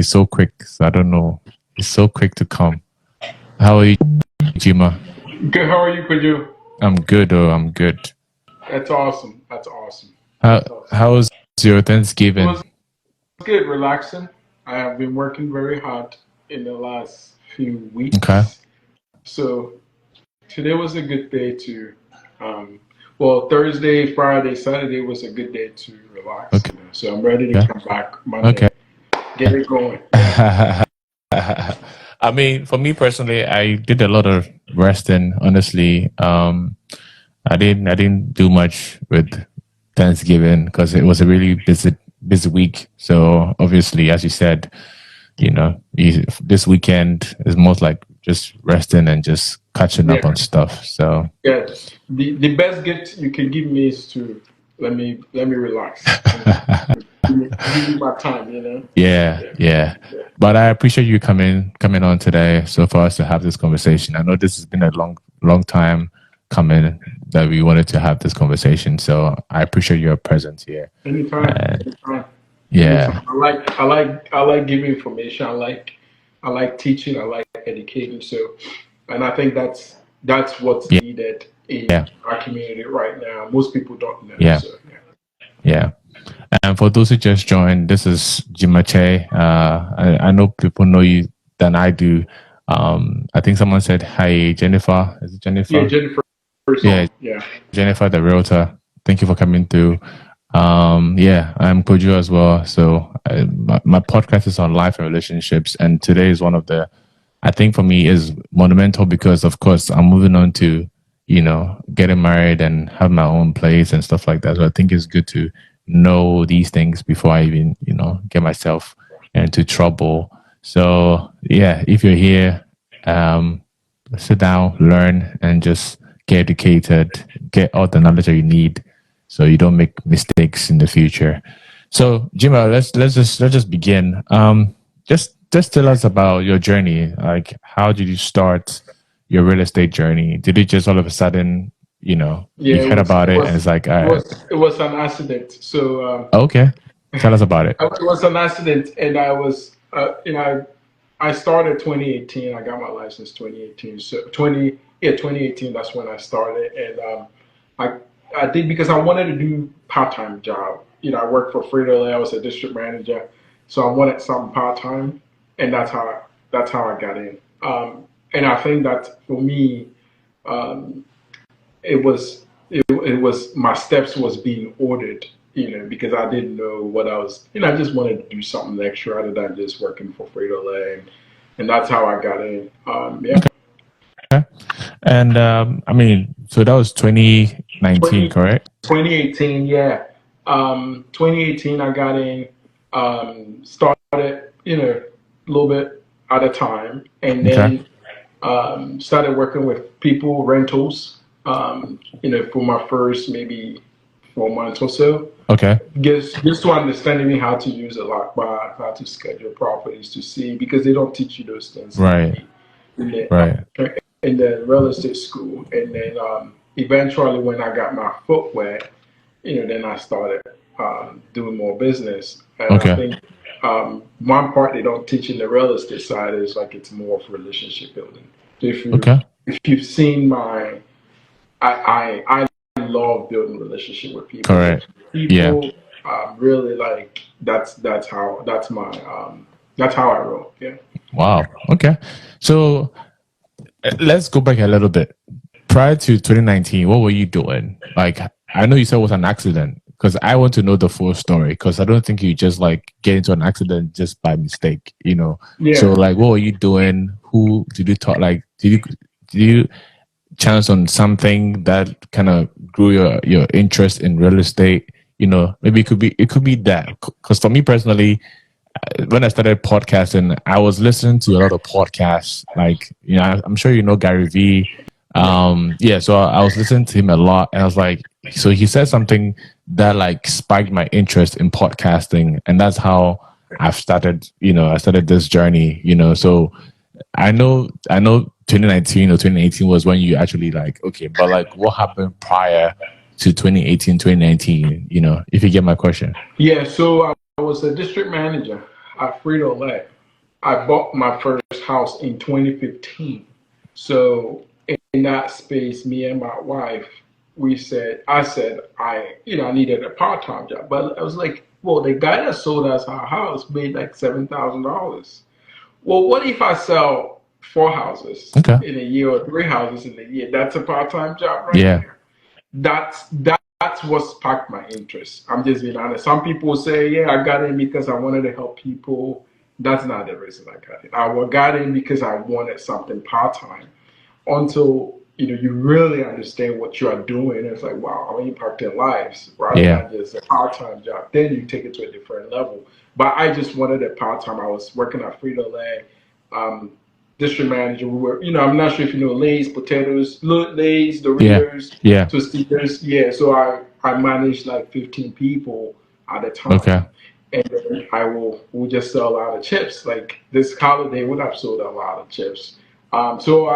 he's so quick. So I don't know. He's so quick to come. How are you, Gyimah? Good. How are you, Kojo? I'm good. Oh, I'm good. That's awesome. That's awesome. How That's awesome. how was your It was Thanksgiving? good, relaxing. I have been working very hard in the last few Okay. weeks. So today was a good day to, um, well, Thursday, Friday, Saturday was a good day to relax. Okay. So I'm ready to come back Okay. Monday, get it going. Yeah. I mean, for me personally, I did a lot of resting. Honestly, I didn't do much with Thanksgiving because it was a really busy week. So obviously, as you said, this weekend is most like just resting and just catching up Yeah. on stuff. So Yeah. The best gift you can give me is to let me relax. Give me my time. yeah, Yeah. yeah. Yeah. But I appreciate you coming on today, so for us to have this conversation. I know this has been a long time coming that we wanted to have this conversation. So I appreciate your presence here. Anytime, Uh, anytime, yeah, anytime. I like giving information. I like teaching. I like educating. So, and I think that's what's yeah, needed in yeah, our community right now. Most people don't know. yeah, So, yeah. yeah. And for those who just joined, this is Gyimah Kyei. I know people know you than I do. I think someone said, "Hi, Jennifer." Is it Yeah, Jennifer? Jennifer Yeah, song. Yeah. Jennifer, the realtor. Thank you for coming through. Yeah, I'm Kojo as well. So my podcast is on life and relationships, and today is one of the, I think for me is monumental because of course I'm moving on to, getting married and have my own place and stuff like that. So I think it's good to know these things before I even, get myself into trouble. So yeah, if you're here, um, sit down, learn, and just get educated, get all the knowledge that you need, so you don't make mistakes in the future. So, Gyimah, let's just begin. Just tell us about your journey. Like, how did you start your real estate journey? Did it just all of a sudden, Yeah. you've It heard was. about It it, and was. it's like, It was. It was an accident. So. okay, tell us about it. It was an accident, and I was, I started 2018. I got my license 2018. So 2018. That's when I started, and I I did because I wanted to do part time job. I worked for Frito Lay. I was a district manager, so I wanted something part time, and that's how I got in. And I think that for me, um, it was my steps was being ordered, because I didn't know what I was, I just wanted to do something extra other than just working for Frito Lay, and that's how I got in. Yeah. Okay. And I mean, so that was 2019, 20, correct? 2018, yeah. 2018, I got in, started, a little bit at a time, and Okay. then started working with people, rentals, for my first maybe 4 months or so. Okay. Just to understanding how to use a lockbox, how to schedule properties to see, because they don't teach you those things Right. in Right. the real estate school. And then eventually, when I got my foot wet, then I started doing more business. And I Okay. think one part they don't teach in the real estate side is like it's more of relationship building. So Okay. if you've seen I love building relationship with people. Correct. Yeah. People really like that's how I roll. Yeah. Wow. Okay. So let's go back a little bit. Prior to 2019, what were you doing? Like, I know you said it was an accident because I want to know the full story because I don't think you just like get into an accident just by mistake. So, Yeah. like, what were you doing? Who did you talk? Like, did you chance on something that kind of grew your interest in real estate? Maybe it could be that because for me personally, when I started podcasting, I was listening to a lot of podcasts. Like, I'm sure you know Gary V. Yeah. Yeah, so I was listening to him a lot, and I was like, so he said something that like spiked my interest in podcasting, and that's how I've started. I started this journey. So I know 2019 or 2018 was when you actually like okay, but like what happened prior to 2018, 2019? If you get my question. Yeah. So I was a district manager. at Frito-Lay. I bought my first house in 2015. So in that space, me and my wife, I said, I needed a part-time job. But I was like, well, the guy that sold us our house made like $7,000. Well, what if I sell four houses Okay. in a year or three houses in a year? That's a part-time job right Yeah. there. That's what sparked my interest. I'm just being honest. Some people say, yeah, I got in because I wanted to help people. That's not the reason I got in. I got in because I wanted something part-time until you really understand what you are doing. It's like, wow, I'm impacting lives rather Yeah. than just a part-time job. Then you take it to a different level. But I just wanted a part-time. I was working at Frito-Lay, um, district manager. We were, I'm not sure if you know Lay's potatoes, Lay's Yeah. Doritos, Yeah. Tostitos. Yeah, so I managed like 15 people at a Okay. time. And then we'll just sell a lot of chips. Like this holiday, would have sold a lot of chips. So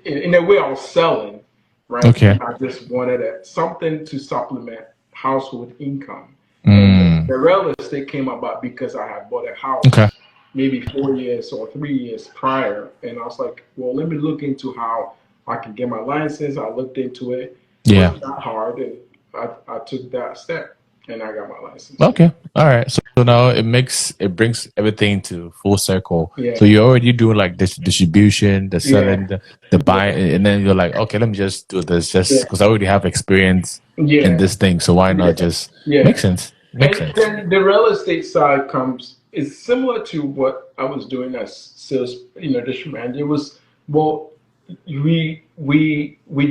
in a way, I was selling, right? Okay. And I just wanted something to supplement household income. And Mm. the real estate came about because I had bought a Okay. house maybe 4 years or 3 years prior. And I was like, well, let me look into how I can get my license. I looked into it. It Yeah. wasn't that hard. And I took that step and I got my license. Okay. All right. So now it brings everything to full circle. Yeah. So you're already doing like this distribution, the Yeah. selling, the buying, and then you're like, okay, let me just do this just Yeah. because I already have experience in Yeah. this thing. So why not Yeah. just make Yeah. sense? Makes And sense. then the real estate side comes is similar to what I was doing as sales, district manager. It was well, we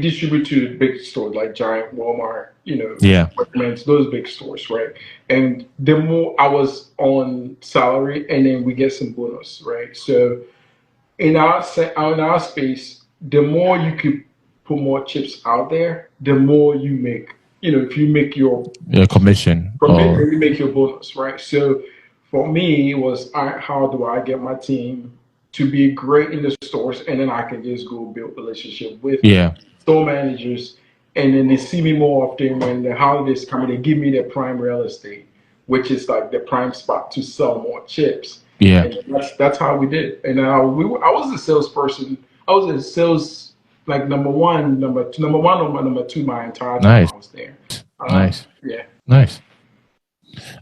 distribute to big stores like Giant, Walmart, Yeah. Wegmans, those big stores, right? And the more I was on salary, and then we get some bonus, right? So in our space, the more you could put more chips out there, the more you make. If you make your Your commission or commitment, you make your bonus, right? So for me, it was how do I get my team to be great in the stores, and then I can just go build relationship with yeah. store managers, and then they see me more often when the holidays come. They give me their prime real estate, which is like the prime spot to sell more chips, Yeah. and that's how we did. And I was a salesperson. I was a sales like number one, or number two my entire time Nice. I was there. Nice. Yeah. Nice.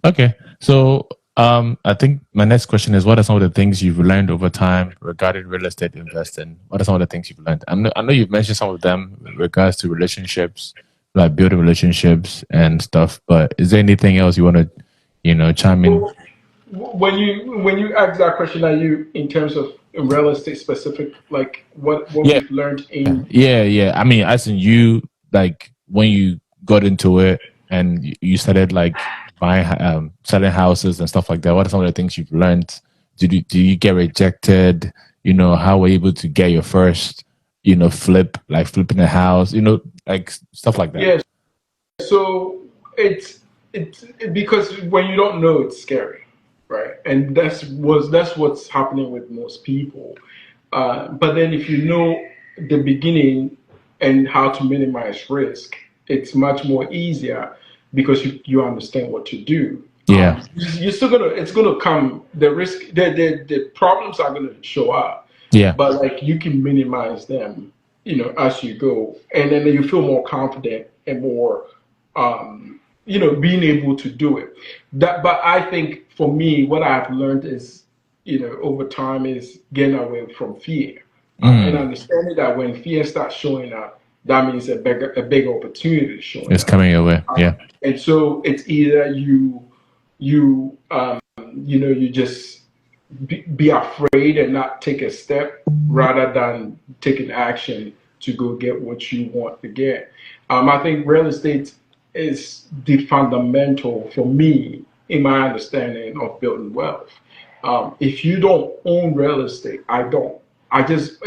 Okay. So I think my next question is what are some of the things you've learned over time regarding real estate investing? What are some of the things you've learned? I know you've mentioned some of them in regards to relationships, like building relationships and stuff, but is there anything else you want to, chime in? Well, when you ask that question, are you in terms of real estate specific, like what Yeah. we've learned in? Yeah, yeah. I mean, as in you, like when you got into it and you started like buying, selling houses and stuff like that. What are some of the things you've learned? Do you get rejected? How were you able to get your first, flip, like flipping a house? Like stuff like that. Yes. So it's because when you don't know, it's scary, right? And that's what's happening with most people. But then if you know the beginning and how to minimize risk, it's much more easier because you understand what to do. Yeah, You're still gonna it's gonna come the risk the problems are gonna show up, yeah, but like you can minimize them, as you go, and then you feel more confident and more being able to do it. But I think for me, what I've learned is, over time is getting away from fear, and mm, understanding that when fear starts showing up, that means a big opportunity is showing it's up. coming your way. Yeah, And so it's either you just be afraid and not take a step rather than taking action to go get what you want to get. I think real estate is the fundamental for me in my understanding of building wealth. If you don't own real estate, I don't. I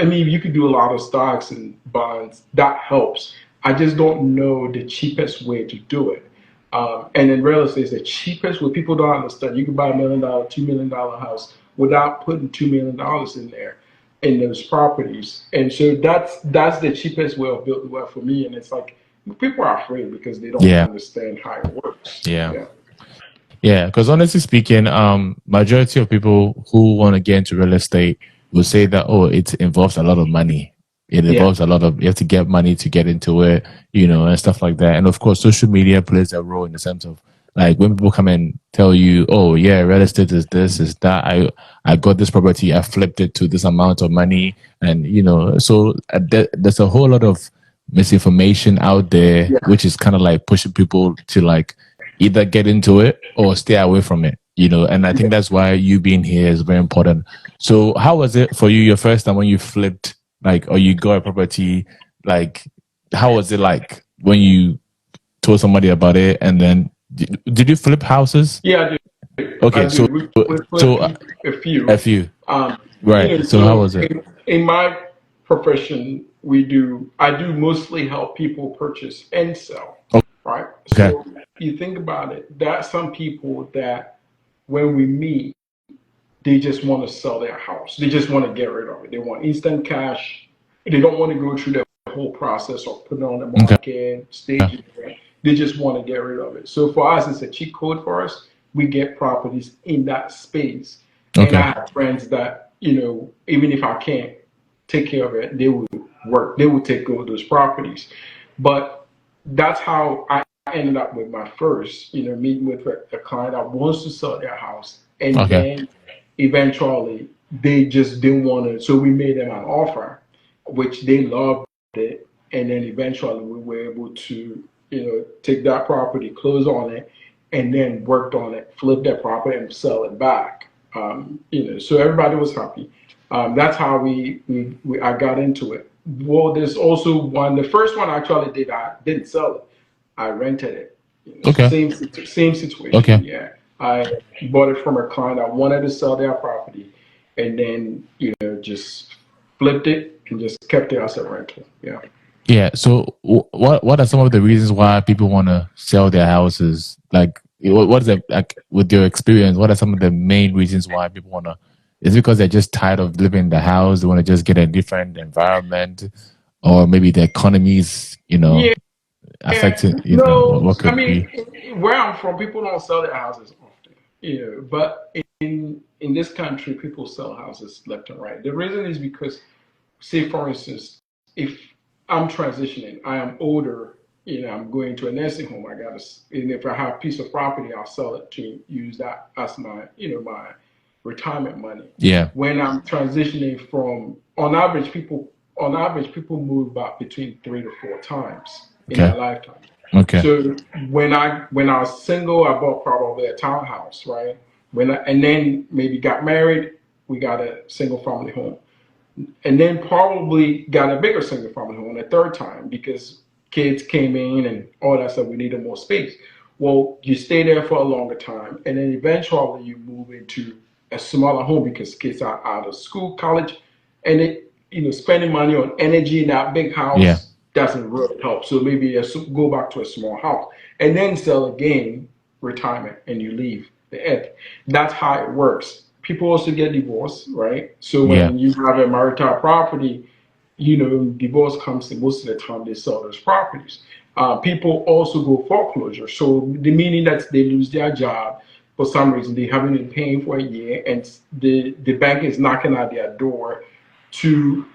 mean, you could do a lot of stocks and bonds. That helps. I just don't know the cheapest way to do it. And in real estate, it's the cheapest way. People don't understand. You can buy $1 million, $2 million house without putting $2 million in there in those properties. And so that's the cheapest way of building wealth for me. And it's like people are afraid because they don't yeah, understand how it works. yeah. Yeah. Yeah, because honestly speaking, majority of people who want to get into real estate will say that, oh, it involves a lot of money. It Yeah, involves a lot of, you have to get money to get into it, and stuff like that. And of course, social media plays a role in the sense of like when people come and tell you, oh yeah, real estate is this, is that. I got this property, I flipped it to this amount of money, and so there's a whole lot of misinformation out there, yeah, which is kind of like pushing people to like either get into it or stay away from it. And I think yeah. that's why you being here is very important. So how was it for you your first time when you flipped, like, or you got a property? Like, how was it like when you told somebody about it? And then did you flip houses? Yeah, I do. I Okay, so do. We so flip a a few. few, Um, right? So how so was it? in my profession, I do mostly help people purchase and sell, right? Okay, So you think about it, that's some people that when we meet, they just want to sell their house. They just want to get rid of it. They want instant cash. They don't want to go through the whole process of putting it on the okay, market, staging it. They just want to get rid of it. So for us, it's a cheat code for us. We get properties in that space. And I okay, have friends that, even if I can't take care of it, they will work. They will take over those properties. But that's how I ended up with my first, meeting with a client that wants to sell their house. And okay. then eventually they just didn't want to, so we made them an offer, which they loved it. And then eventually we were able to, take that property, close on it, and then worked on it, flip that property and sell it back. So everybody was happy. That's how I got into it. Well, there's also one. The first one I actually did, I didn't sell it. I rented it. Okay. Same situation. Okay. Yeah, I bought it from a client that wanted to sell their property, and then just flipped it and just kept it as a rental. Yeah. Yeah. So, what are some of the reasons why people want to sell their houses? Like, what is it like with your experience? What are some of the main reasons why people want to? Is it because they're just tired of living in the house? They want to just get a different environment, or maybe the economies, Yeah. affecting. No, What I could mean, be? where I'm from, people don't sell their houses often. But in this country, people sell houses left and right. The reason is because, say, for instance, if I'm transitioning, I am older, I'm going to a nursing home. And if I have a piece of property, I'll sell it to use that as my retirement money. Yeah. When I'm transitioning from, on average, people move about between 3 to 4 times in Okay. their lifetime. Okay. So when I was single, I bought probably a townhouse, right? And then maybe got married, we got a single family home, and then probably got a bigger single family home a third time because kids came in and all that stuff. We needed more space. Well, you stay there for a longer time, and then eventually you move into a smaller home because kids are out of school, college, and spending money on energy in that big Yeah. house doesn't really help. So maybe go back to a small house and then sell again, retirement, and you leave the end. That's how it works. People also get divorced, right? So Yeah. when you have a marital property, divorce comes in, most of the time they sell those properties. People also go foreclosure. So the meaning that they lose their job for some reason, they haven't been paying for a year, and the bank is knocking at their door to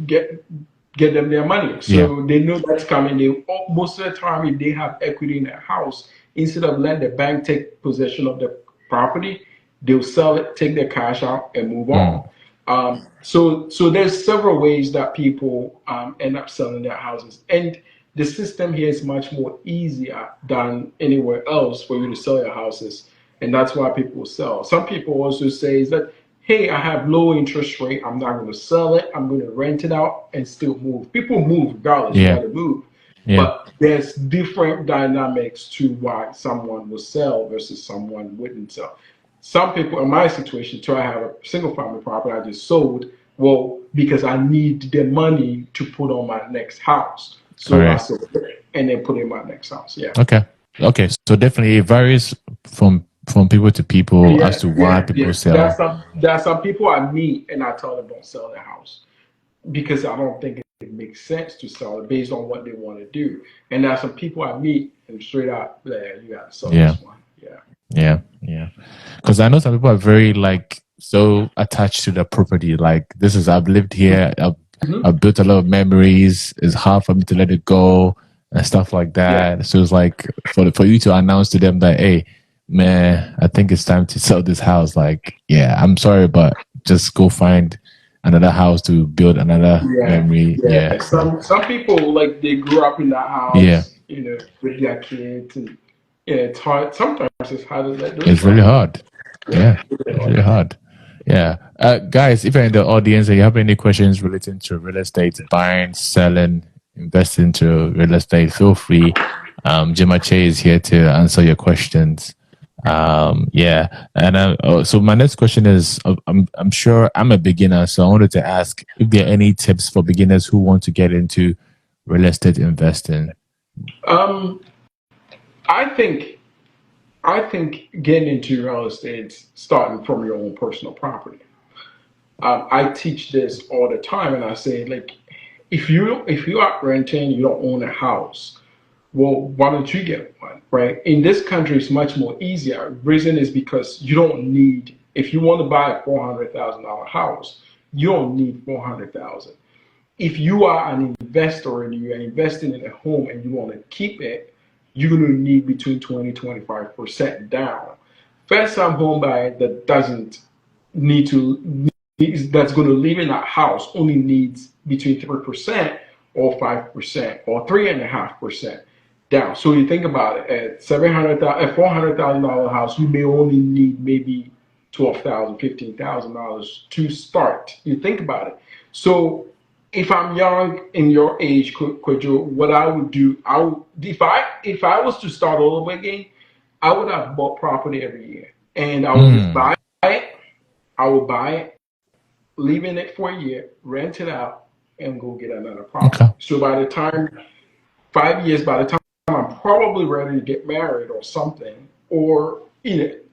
get them their money. Yeah. So they know that's coming. Most of the time, if they have equity in their house, instead of letting the bank take possession of the property, they'll sell it, take their cash out, and move Mm. on. So there's several ways that people end up selling their houses, and the system here is much more easier than anywhere else for you to sell your houses, and that's why people sell. Some people also say is that, hey, I have low interest rate, I'm not going to sell it, I'm going to rent it out and still move. People move regardless, you got Yeah. to move, Yeah. but there's different dynamics to why someone will sell versus someone wouldn't sell. Some people in my situation too, I have a single family property I just sold. Well, because I need the money to put on my next house. All So I right. sold it and then put in my next house. Yeah. Okay. Okay. So definitely it varies from people to people as Yeah, to why yeah, people yeah. There's sell. some there's some people I meet and I tell them don't sell their house because I don't think it makes sense to sell it based on what they want to do. And there's some people I meet and straight out, yeah, you got to sell Yeah. this one. Yeah. Yeah, yeah. Because I know some people are very like so attached to the property. Like this is I've lived here. Hmm. I've built a lot of memories. It's hard for me to let it go and stuff like Yeah, that. So it's like for you to announce to them that hey, man, I think it's time to sell this house. Like yeah, I'm sorry, but just go find another house to build another yeah, memory. Yeah, yeah. Some people like they grew up in that yeah. house, with their kids, and yeah, it's hard. Sometimes it's hard to let those It's really properties. hard. Yeah, Yeah, it's really it's really hard. hard. Yeah. Guys, if you're in the audience and you have any questions relating to real estate, buying, selling, investing into real estate, feel free. Gyimah Kyei is here to answer your questions. Yeah. And so my next question is I'm sure I'm a beginner, so I wanted to ask if there are any tips for beginners who want to get into real estate investing. Um, I think I think getting into real estate starting from your own personal property. I teach this all the time, and I say like, if you are renting, you don't own a house. Well, why don't you get one, right? In this country, it's much more easier. Reason is because you don't need. If you want to buy a $400,000 house, you don't need 400,000. If you are an investor and you are investing in a home and you want to keep it, you're going to need between 20-25% down. First time home buyer that doesn't need to that's going to live in that house only needs between 3% or 5% or 3.5% down. So you think about it, at 700,000, a $400,000 house, you may only need maybe 12,000, $15,000 to start. You think about it. So if I'm young in your age, Kwejo, what I would do, if I was to start all over again, I would have bought property every year, and I would just Mm, buy it. I would buy it, live in it for a year, rent it out, and go get another property. okay. So by the time 5 years, by the time I'm probably ready to get married or something, or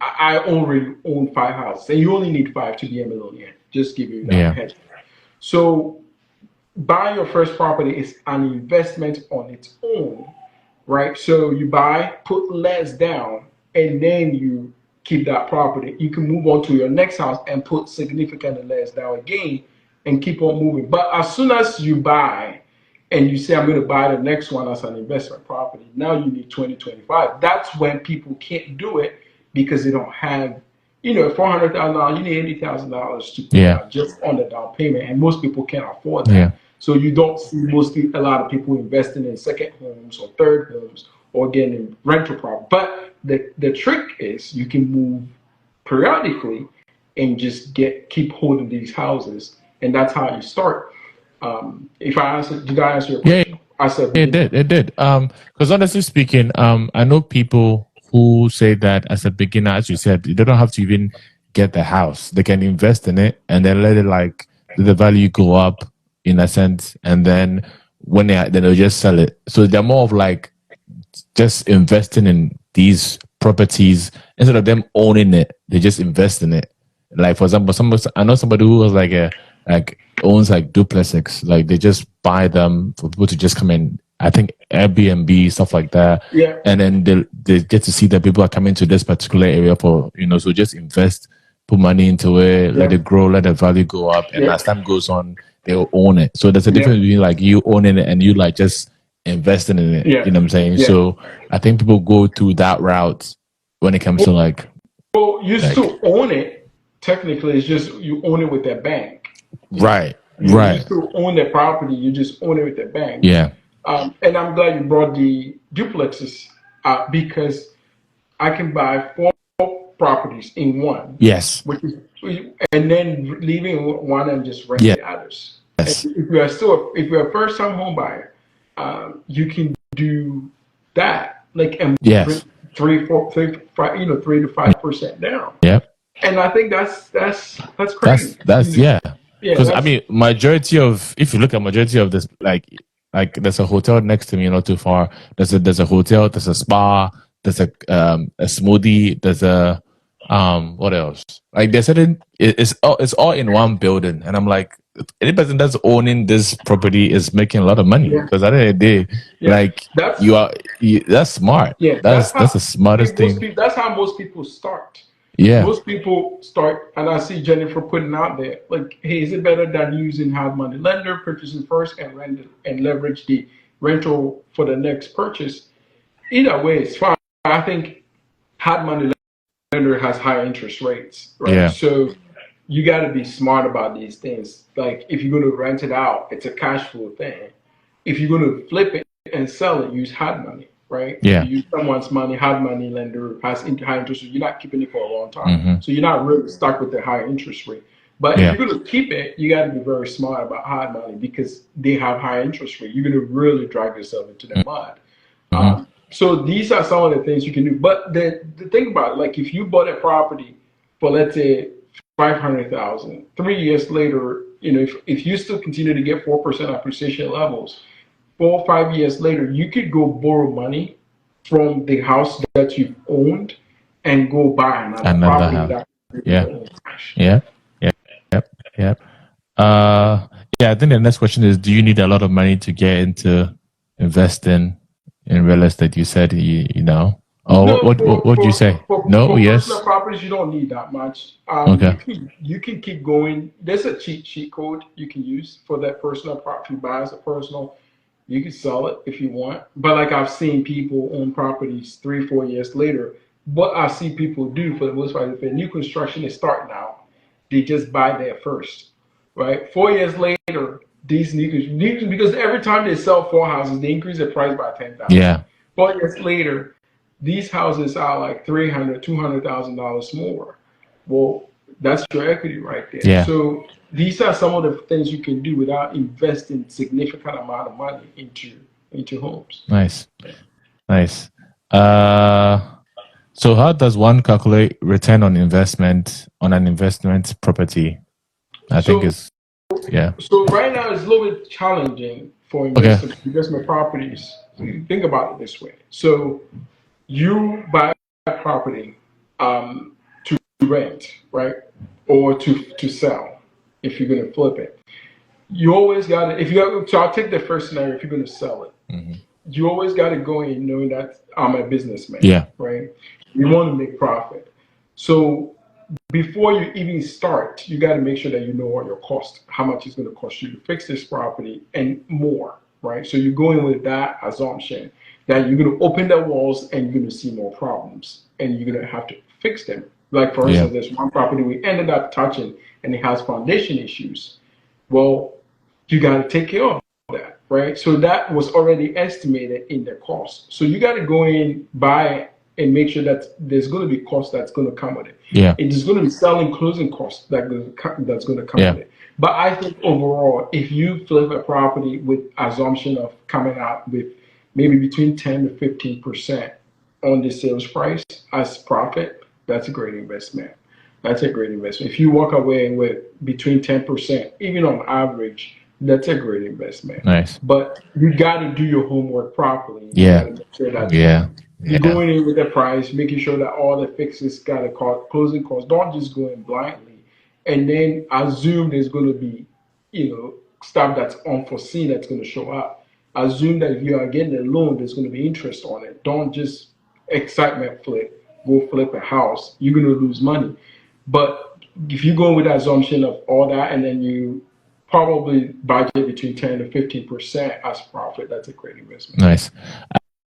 I already own five houses, and you only need five to be a millionaire. Just give you that Yeah. head. So buying your first property is an investment on its own, right? So you buy, put less down, and then you keep that property. You can move on to your next house and put significantly less down again and keep on moving. But as soon as you buy and you say, I'm going to buy the next one as an investment property, now you need 2025. That's when people can't do it because they don't have, $400,000, you need $80,000 to put Yeah. down just on the down payment. And most people can't afford Yeah. that. So you don't see a lot of people investing in second homes or third homes or getting rental property. But the trick is you can move periodically and just keep holding these houses, and that's how you start. If I answer, did I answer your Yeah. question? I said It beginner. did. It did. Because honestly speaking, I know people who say that as a beginner, as you said, they don't have to even get the house. They can invest in it and then let it like let the value go up in a sense, and then then they'll just sell it. So they're more of like just investing in these properties instead of them owning it. They just invest in it. Like for example, I know somebody who was like owns like duplexes. Like they just buy them for people to just come in. I think Airbnb stuff like that, Yeah, and then they get to see that people are coming to this particular area for so just invest, put money into it, let yeah, it grow, let the value go up, and yeah, as time goes on, they'll own it. So there's a yeah, difference between like you owning it and you like just investing in it. yeah, You know what I'm saying? yeah. So I think people go through that route when it comes to Well, you like still own it. Technically, it's just you own it with that bank. You know, right, you right, still own the property. You just own it with the bank. yeah, And I'm glad you brought the duplexes because I can buy four properties in one, yes, which is, and then leaving one and just rent yes, the others. And if you're a first time home buyer, you can do that, like, and yes, three, four, three, five, 3 to 5% down. yep. And I think that's crazy. That's yeah. Yeah, Because I mean, majority of if you look at majority of this, like there's a hotel next to me, not too far. There's a hotel, there's a spa, there's a smoothie, there's a what else? Like there's certain it's all in one building, and I'm like, any person that's owning this property is making a lot of money Yeah, because at the end of the day, yeah. like That's that's smart. Yeah, That's the smartest most thing. people. That's how most people start. Yeah, Most people start, and I see Jennifer putting out there like, "Hey, is it better than using hard money lender, purchasing first, and rent and leverage the rental for the next purchase?" Either way, it's fine. I think hard money lender has high interest rates, right? yeah, So you got to be smart about these things. Like if you're going to rent it out, it's a cash flow thing. If you're going to flip it and sell it, use hard money, right? If yeah. you use someone's money, hard money lender has high interest rate, you're not keeping it for a long time. Hmm. So you're not really stuck with the high interest rate. But if Yeah. you're going to keep it, you got to be very smart about hard money because they have high interest rate. You're going to really drag yourself into the mud. Hmm. So these are some of the things you can do. But the thing about it, like if you bought a property for let's say 500,000, 3 years later, if you still continue to get 4% appreciation levels, 4 or 5 years later, you could go borrow money from the house that you've owned and go buy another Another property house. without using Yeah. your own cash. Yeah. Yeah. Yep. Yep. Uh, yeah. I think the next question is: do you need a lot of money to get into investing in real estate? You said you know. Oh, No, what do you say? No. for personal Yes. properties, you don't need that much. Okay. You can keep going. There's a cheat sheet code you can use for that personal property. Buy as a personal, you can sell it if you want. But like I've seen people own properties 3, 4 years later. What I see people do for the most part, if a new construction is starting out, they just buy there first, right? 4 years later, these new because every time they sell four houses, they increase the price by 10,000. Yeah. 4 years later, these houses are like 300, $200,000 more. Well, that's your equity right there. Yeah. So these are some of the things you can do without investing significant amount of money into homes. Nice. Nice. Uh, so how does one calculate return on investment on an investment property? I think So it's yeah. so right now it's a little bit challenging for Okay. investment properties. Think about it this way. So you buy a property to rent, right? Or to sell if you're gonna flip it. You always gotta if you have, so I'll take the first scenario if you're gonna sell it. Hmm. You always gotta go in knowing that I'm a businessman, Yeah. right? You want to make profit. So before you even start, you got to make sure that you know all your costs, how much it's going to cost you to fix this property, and more, right? So you go in with that assumption that you're going to open the walls and you're going to see more problems, and you're going to have to fix them. Like for Yeah. instance, there's one property we ended up touching, and it has foundation issues. Well, you got to take care of that, right? So that was already estimated in the cost. So you got to go in, buy, and make sure that there's going to be cost that's going to come with it. Yeah. It is going to be selling closing costs that's going to come Yeah. with it. But I think overall, if you flip a property with assumption of coming out with maybe between 10 to 15% on the sales price as profit, that's a great investment. That's a great investment. If you walk away with between 10%, even on average, that's a great investment. Nice. But you got to do your homework properly. You got Yeah. to make sure that Yeah. you're Yeah. going in with the price, making sure that all the fixes got a closing cost. Don't just go in blindly and then assume there's going to be, stuff that's unforeseen that's going to show up. Assume that if you are getting a loan, there's going to be interest on it. Don't just excitement flip, go flip a house. You're going to lose money. But if you go with the assumption of all that and then you probably budget between 10 to 15% as profit, that's a great investment. Nice.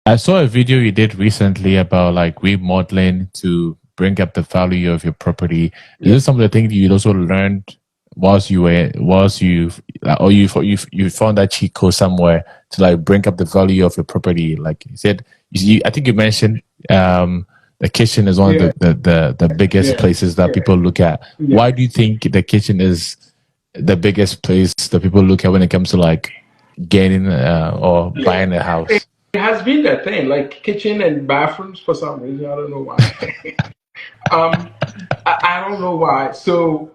I saw a video you did recently about like remodeling to bring up the value of your property. Is this some of the things you also learned whilst you or you found that cheat code somewhere to like bring up the value of your property? Like you said, I think you mentioned the kitchen is one of Yeah, the biggest yeah, places that yeah, people look at. yeah. Why do you think the kitchen is the biggest place that people look at when it comes to like gaining or Yeah. buying a house? It has been that thing, like kitchen and bathrooms for some reason. I don't know why. um, I don't know why. So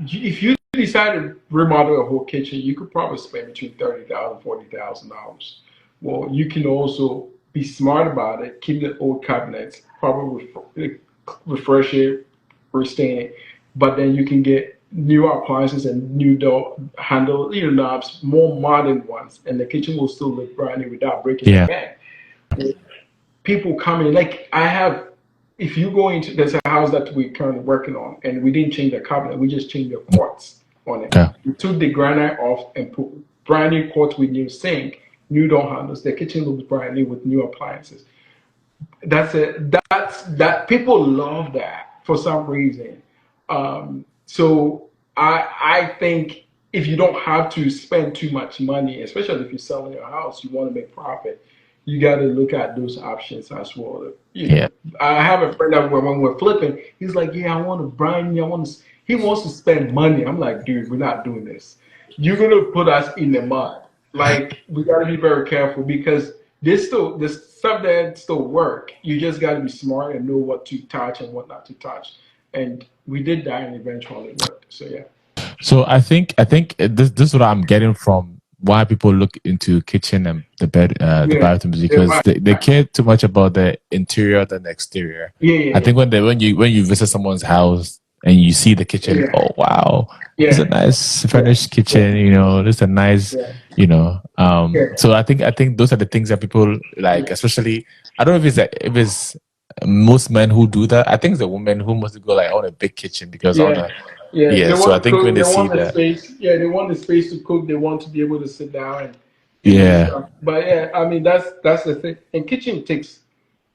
if you decide to remodel a whole kitchen, you could probably spend between $30,000 $40,000. Well, you can also be smart about it. Keep the old cabinets, probably refresh it, restain it, but then you can get new appliances and new door handle, knobs, more modern ones, and the kitchen will still look brand new without breaking the Yeah. bank. People come in, like I have, if you go into, there's a house that we're currently working on, and we didn't change the cabinet, we just changed the quartz on it. Okay. We took the granite off and put brand new quartz with new sink, new door handles. The kitchen looks brand new with new appliances. That's it. That people love that for some reason. So I think if you don't have to spend too much money, especially if you're selling your house, you want to make profit. You got to look at those options as well. Yeah. I have a friend that when we're flipping, he's like, "Yeah, I want to brand new. I want to." He wants to spend money. I'm like, "Dude, we're not doing this. You're gonna put us in the mud." Like we got to be very careful because this stuff that still work. You just got to be smart and know what to touch and what not to touch. And we did that, and eventually it worked. So yeah. So I think this is what I'm getting from why people look into kitchen and the Yeah. bathrooms Yeah. because Right. they care too much about the interior than the exterior. Yeah. Yeah. I Yeah. think when you visit someone's house and you see the kitchen, Yeah. oh wow, it's a Yeah. nice Yeah. furnished kitchen. It's a nice, Yeah. Yeah. So I think those are the things that people like, Yeah. especially. I don't know if it's most men who do that. I think it's the women who must go like, I want a big kitchen because I want Yeah. to. Yeah. Yeah, They so I want to think when cook. They they see want the that, space. Yeah. They want the space to cook. They want to be able to sit down and yeah, stuff. But yeah, I mean that's the thing. And kitchen takes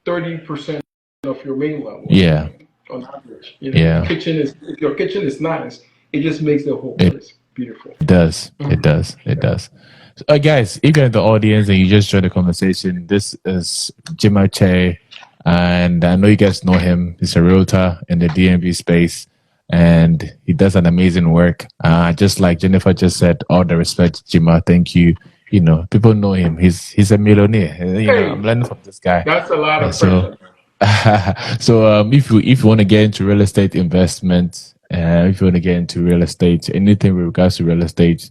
30% of your main level. I yeah, mean, on average, yeah, kitchen is if your kitchen is nice, it just makes the whole it place beautiful. does, it Mhm. does, it does. So, guys, if you're in the audience and you just joined the conversation, this is Gyimah Kyei, and I know you guys know him. He's a realtor in the DMV space, and he does an amazing work. Just like Jennifer just said, all the respect, Gyimah. Thank you. People know him. He's a millionaire. I'm Hey, learning from this guy. that's a lot And of so pressure. if you want to get into real estate investment, if you want to get into real estate, anything with regards to real estate,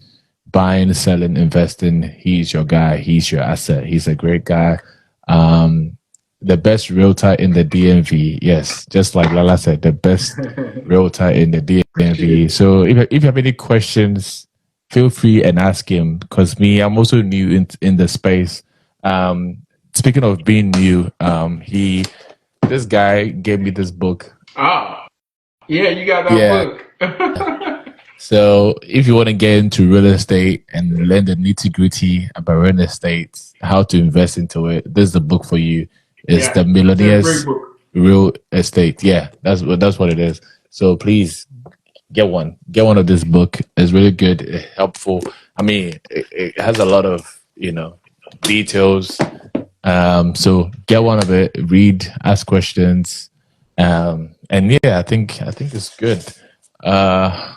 buying, selling, investing, he's your guy. He's your asset. He's a great guy. Um, the best realtor in the DMV. Yes, just like Lala said, the best realtor in the DMV. Appreciate it. So if you have any questions, feel free and ask him. Because I'm also new in the space. Um, Speaking of being new, this guy gave me this book. Ah, yeah, you got that Yeah. book. So if you want to get into real estate and learn the nitty gritty about real estate, how to invest into it, this is the book for you. It's Yeah, the it's a great Millionaires book. Real Estate. Yeah, that's what it is. So please get one. Get one of this book. It's really good, helpful. I mean, it has a lot of details. So get one of it, read, ask questions, and yeah, I think it's good. Uh,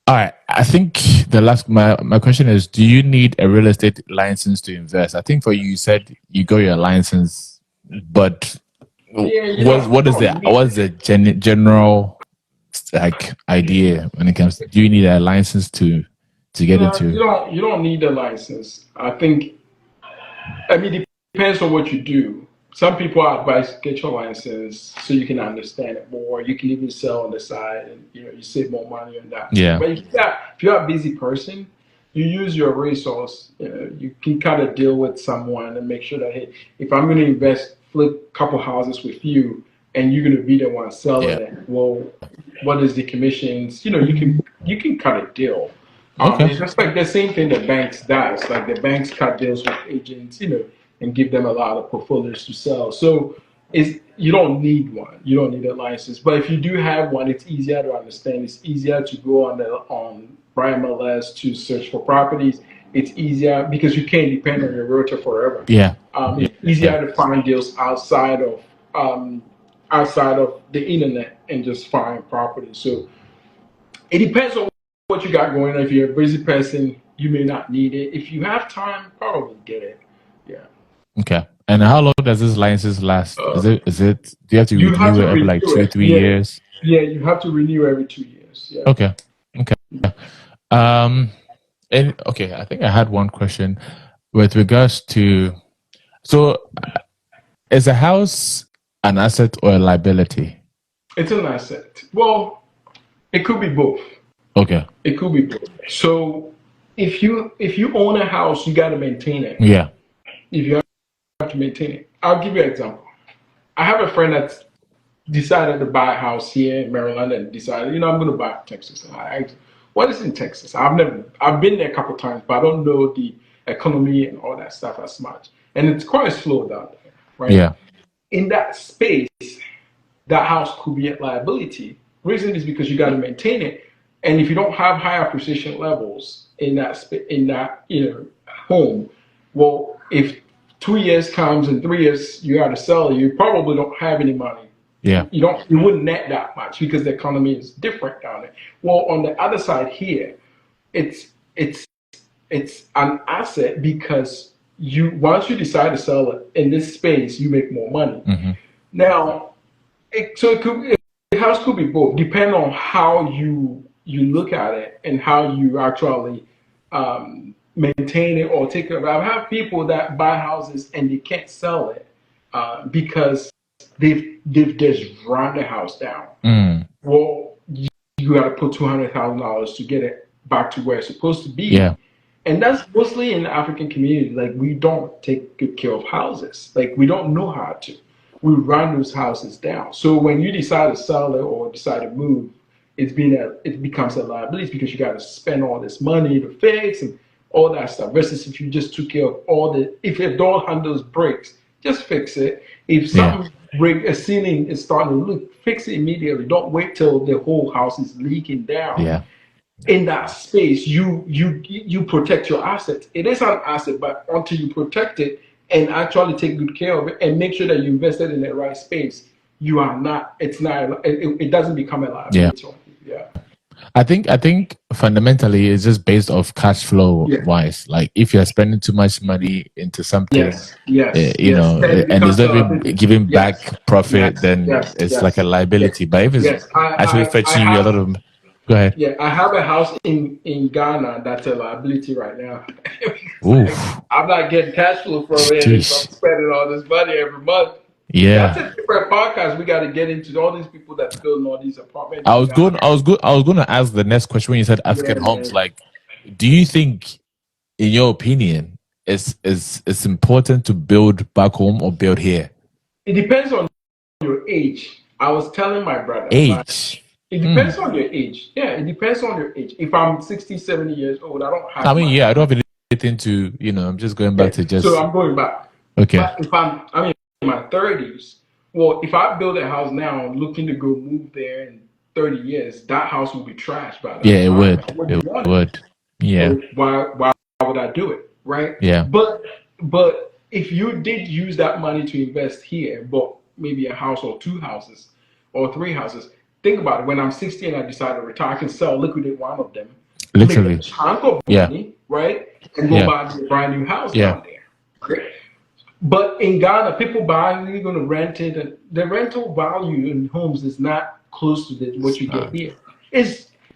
all right. I think the last my question is: do you need a real estate license to invest? I think for you, you said you got your license, but Yeah, what you what is don't the need what's the general like idea when it comes to, do you need a license to get no, into? you don't need a license. I mean, it depends on what you do. Some people advise get your license so you can understand it more. You can even sell on the side, and you save more money on that too. Yeah. But if you're a busy person, you use your resource. You can kind of deal with someone and make sure that hey, if I'm going to invest, flip a couple houses with you, and you're going to be the one selling Yeah. it. Well, what is the commissions? You can cut a deal. Okay. It's just like the same thing the banks does. Like the banks cut deals with agents, and give them a lot of portfolios to sell. So you don't need one. You don't need a license. But if you do have one, it's easier to understand. It's easier to go on Prime MLS to search for properties. It's easier because you can't depend on your realtor forever. Yeah. It's Yeah. easier to find deals um, outside of the internet and just find properties. So it depends on what you got going on. If you're a busy person, you may not need it. If you have time, probably get it. Yeah. Okay. And how long does this license last? Uh, Is it do you have to you have renew to it every like renew two, it. three Yeah. years? Yeah, you have to renew every 2 years. Yeah. Okay. Okay. Um and okay, I think I had one question with regards to, so is a house an asset or a liability? It's an asset. Well, It could be both. Okay. It could be both. So if you own a house, you got to maintain it. Yeah. If you have to maintain it, I'll give you an example. I have a friend that's decided to buy a house here in Maryland and decided, I'm going to buy Texas. And I asked, what is in Texas? I've been there a couple of times, but I don't know the economy and all that stuff as much. And it's quite slow down there, right? Yeah. In that space, that house could be a liability. Reason is because you got to maintain it, and if you don't have high appreciation levels in that home, well, if 2 years comes and 3 years you got to sell it, you probably don't have any money. Yeah. You wouldn't net that much because the economy is different down there. Well, on the other side here, it's it's it's an asset because you once you decide to sell it in this space, you make more money. Mm-hmm. Now, the house could be both, depending on how you look at it and how you actually maintain it or take care of it. I've had people that buy houses and they can't sell it because they've just run the house down. Mm. Well, you got to put $200,000 to get it back to where it's supposed to be. Yeah. And that's mostly in the African community. Like, we don't take good care of houses. Like, we don't know how to. We run those houses down. So when you decide to sell it or decide to move, it becomes a liability because you got to spend all this money to fix and all that stuff. Versus if you just took care of if your door handles breaks, just fix it. If something break a ceiling is starting to leak, fix it immediately. Don't wait till the whole house is leaking down. Yeah. In that space, you protect your assets. It is an asset, but until you protect it and actually take good care of it and make sure that you invested in the right space, you are not. It's not. It doesn't become a liability. Yeah. I think fundamentally it's just based off cash flow wise. Like if you're spending too much money into something, and there's not even giving back profit, then it's like a liability. But if it's actually fetching you a lot of, go ahead. Yeah, I have a house in Ghana that's a liability right now. I'm not getting cash flow from it. So I'm spending all this money every month. Yeah, that's a different podcast. We got to get into all these people that's building all these apartments. I was going to ask the next question when you said African homes. Like, do you think, in your opinion, it's important to build back home or build here? It depends on your age. I was telling my brother. Age. It depends on your age. Yeah, it depends on your age. If I'm 60, 70 years old, I don't have. I mean, I don't have anything to. I'm just going back to just. So I'm going back. Okay. But if I'm in my 30s, well, if I build a house now, I'm looking to go move there in 30 years, that house will be trashed by that time. It would. It would. Yeah. So why would I do it? Right? Yeah. But if you did use that money to invest here, but maybe a house or two houses or three houses, think about it. When I'm 60 and I decide to retire, I can liquidate one of them. Literally. Make a chunk of money, right? And go buy a brand new house down there. Great. But in Ghana, people buy, you're going to rent it. And the rental value in homes is not close to what you get here.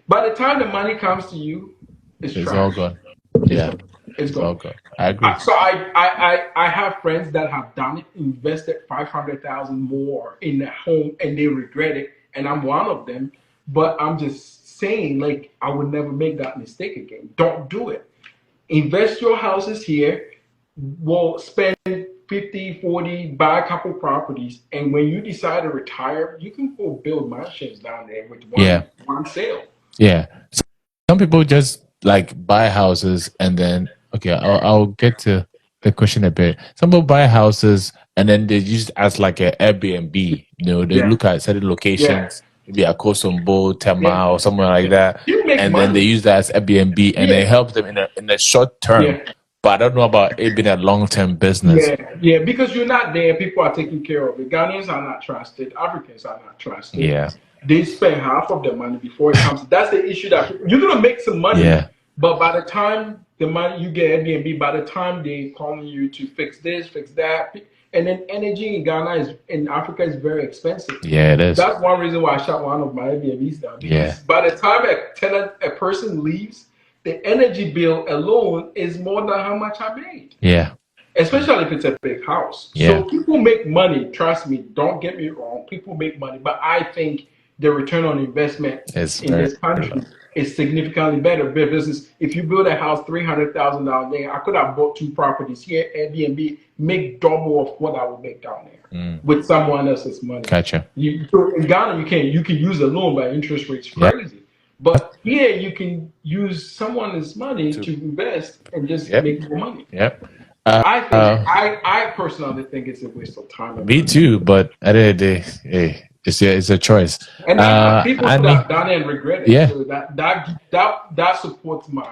By the time the money comes to you, it's all gone. Yeah. It's all gone. I agree. So I have friends that have done it, invested $500,000 more in the home, and they regret it. And I'm one of them. But I'm just saying, like, I would never make that mistake again. Don't do it. Invest your houses here. We'll spend 50, 40, buy a couple properties. And when you decide to retire, you can go build mansions down there with one sale. Yeah. So some people just like buy houses and then, okay, I'll get to the question a bit. Some people buy houses and then they use it as like an Airbnb. They look at certain locations, maybe a Kosombo, Tema, or somewhere like that. And then they use that as Airbnb and it helps them in a short term. Yeah. But I don't know about it being a long-term business. Yeah, because you're not there. People are taking care of it. Ghanaians are not trusted. Africans are not trusted. Yeah. They spend half of their money before it comes. That's the issue that you're going to make some money. Yeah. But by the time the money you get Airbnb, by the time they calling you to fix this, fix that, and then energy in Africa is very expensive. Yeah, it is. That's one reason why I shut one of my Airbnbs down. Because by the time a person leaves, the energy bill alone is more than how much I made. Yeah. Especially if it's a big house. Yeah. So people make money. Trust me. Don't get me wrong. People make money. But I think the return on investment It's in very this low. country is significantly better. Because if you build a house $300,000 there, I could have bought two properties here, Airbnb, make double of what I would make down there with someone else's money. Gotcha. So in Ghana, you can use a loan, but interest rates Yeah. crazy. But here you can use someone's money to invest and just Yep. make more money. Yep. I personally think it's a waste of time and Me money. too, but at the end of the day, hey, it's a choice. And people that Annie, have done it and regret it. yeah, So that supports my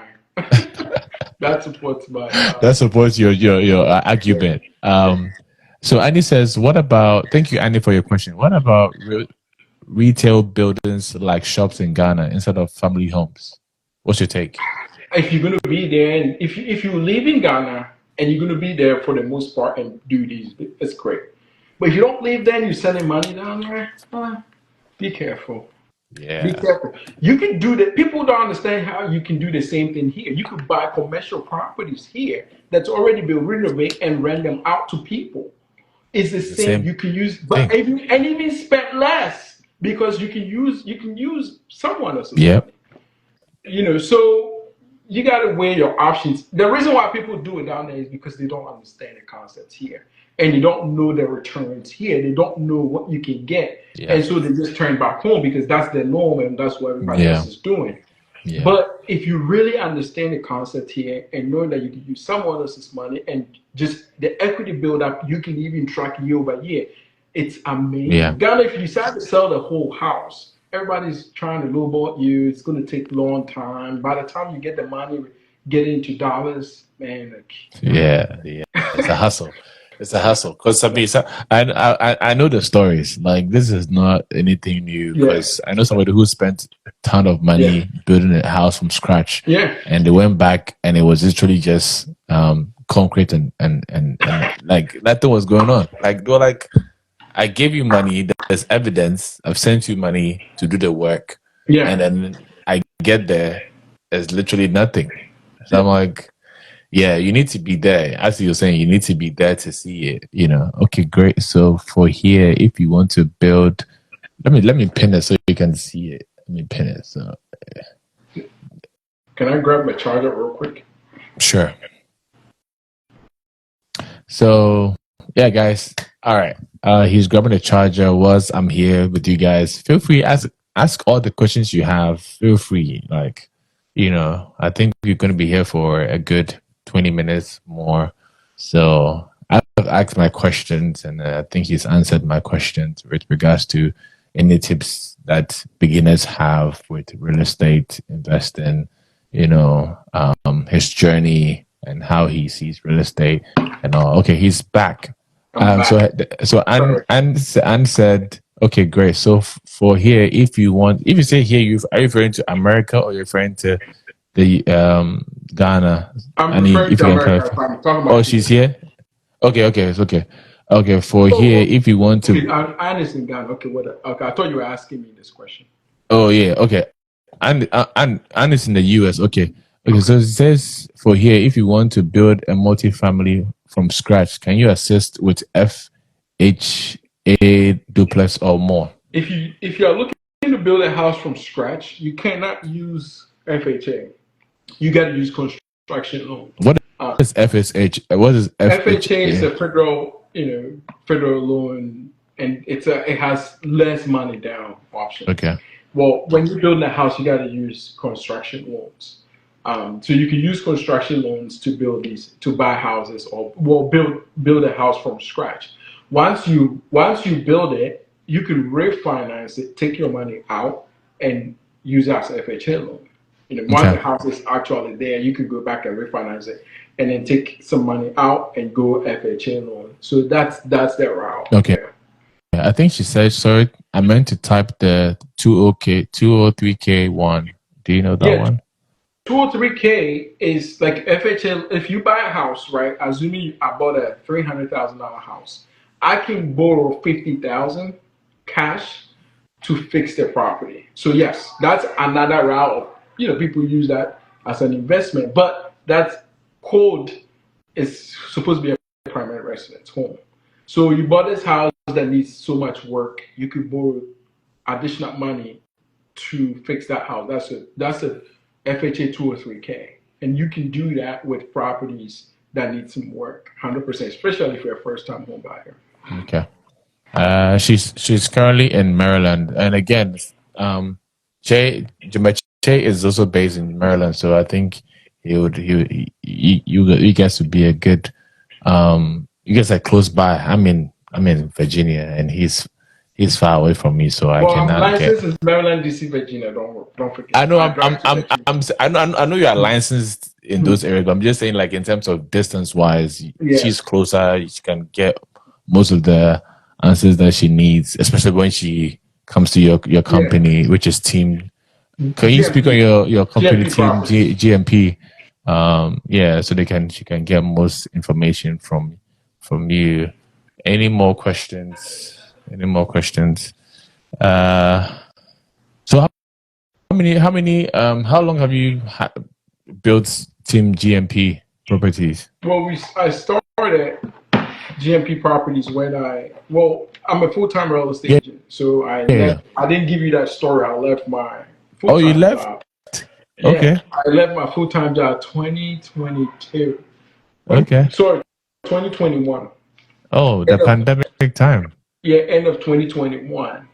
that supports my that supports your argument. So Annie says, what about? Thank you, Annie, for your question. What about retail buildings like shops in Ghana instead of family homes? What's your take? if you're gonna be there and if you live in Ghana and you're gonna be there for the most part and do these, it's great. But if you don't live there and you're sending money down there, be careful. Be Yeah. careful. You can do that. People don't understand how you can do the same thing here. You could buy commercial properties here that's already been renovated and rent them out to people. It's the The same. same You can use, but thing. even spend less because you can use someone else's Yep. money. So you got to weigh your options. The reason why people do it down there is because they don't understand the concepts here, and they don't know the returns here. They don't know what you can get, Yeah. and so they just turn back home because that's the norm and that's what everybody else is doing. Yeah. But if you really understand the concept here and know that you can use someone else's money and just the equity build up, you can even track year over year. It's amazing. Yeah. Ghana, if you decide to sell the whole house, everybody's trying to lowball you. It's going to take a long time. By the time you get the money, get into dollars, man. Yeah. It's a hustle. It's a hustle because I mean, I know the stories. Like this is not anything new Yeah, because I know somebody who spent a ton of yeah, money building a house from scratch, yeah, and they went back and it was literally just concrete and like nothing was going on. Like they were like, I gave you money. There's evidence. I've sent you money to do the work, and yeah. then I get there. There's literally nothing. So I'm like, yeah, you need to be there. As you're saying, you need to be there to see it. Okay, great. So for here, if you want to build, let me pin it so you can see it. Let me pin it. So Can I grab my charger real quick? sure. So yeah, guys. All right. He's grabbing the charger. I'm here with you guys. Feel free, ask all the questions you have. Feel free. Like, I think we're gonna be here for a good 20 minutes more. So I've asked my questions and I think he's answered my questions with regards to any tips that beginners have with real estate investing, his journey and how he sees real estate and all. Okay, he's back. I'm back. So Sorry. Anne said, okay, great. So for here, if you say here, are you referring to America or you're referring to the Ghana? I'm And referring if to you can America. clarify. I'm talking Oh, about she's here. here. Okay, it's okay. Okay, for here, Oh, if you want okay. to. I understand Ghana. Okay, what? Okay, I thought you were asking me this question. Oh yeah, okay. And it's in the US. Okay, okay. Okay. So it says for here, if you want to build a multifamily from scratch, can you assist with FHA duplex or more? If you are looking to build a house from scratch, you cannot use FHA. You got to use construction loan. What Uh, is FSH? What is FHA is FHA? a federal loan, and it has less money down options. Okay. Well, when you're building a house, you got to use construction loans. So you can use construction loans to buy houses or build a house from scratch. Once you build it, you can refinance it, take your money out, and use it as an FHA loan. Once Okay. the house is actually there, you can go back and refinance it, and then take some money out and go FHA loan. So that's the route. Okay. Yeah. I think she said, sorry, I meant to type the 203K one. Do you know that Yeah, one? 203K is like FHA. If you buy a house, right? Assuming I bought a $300,000 house, I can borrow 50,000 cash to fix the property. So yes, that's another route. People use that as an investment, but that code is supposed to be a permanent residence home. So you bought this house that needs so much work, you could borrow additional money to fix that house. That's a FHA 203K, and you can do that with properties that need some work, 100%, especially if you're a first time home buyer. Okay. She's currently in Maryland, and again, Gyimah Kyei is also based in Maryland, so I think you guys would be a good you guys are close by. I'm in Virginia, and he's far away from me, so I Well, I'm cannot get. licensed in Maryland, DC, Virginia. Don't I forget. know I drive to Virginia. I know you are licensed in those areas, but I'm just saying, like, in terms of distance wise, Yeah, she's closer. She can get most of the answers that she needs, especially when she comes to your yeah. company, which is Team. Can you speak on GMP, your company, GMP Team properties. GMP? Yeah, so she can get most information from you. Any more questions? Any more questions? So how long have you built Team GMP properties? Well, I started GMP properties when I'm a full time real estate Yeah, agent. So I yeah. left. I didn't give you that story. I left my full Oh, you time left? job. Yeah, Okay, I left my full time job 2022. okay. Sorry, 2021. Oh, the End of, pandemic time. yeah, end of 2021,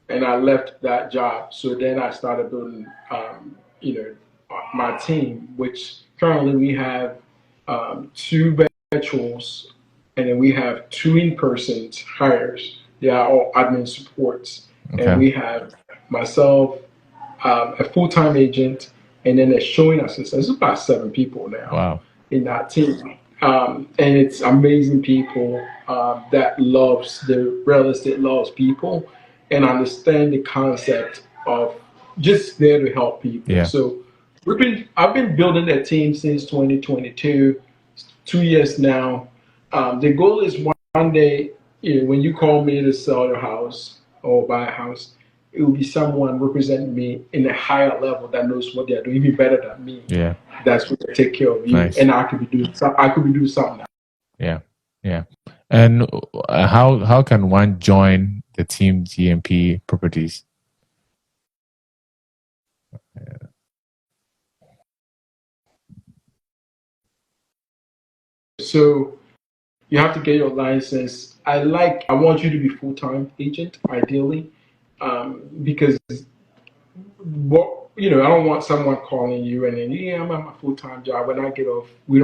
and I left that job. So then I started building, you know, my team, which currently we have two virtuals, and then we have two in-person hires. They are all admin supports, and Okay. we have myself, a full-time agent, and then a showing assistant. It's about 7 people now Wow. in that team, and it's amazing people that loves the real estate, loves people, and understand the concept of just there to help people. Yeah. So I've been building that team since 2022, 2 years now. The goal is one day, when you call me to sell your house or buy a house, it will be someone representing me in a higher level that knows what they're doing even better than me. Yeah. That's going to take care of you, Nice. and I could be doing something. Yeah. Yeah. And how can one join the Team GMP properties? So you have to get your license. I want you to be full time agent ideally, because I don't want someone calling you and then, yeah, I'm at my full time job. When I get off, we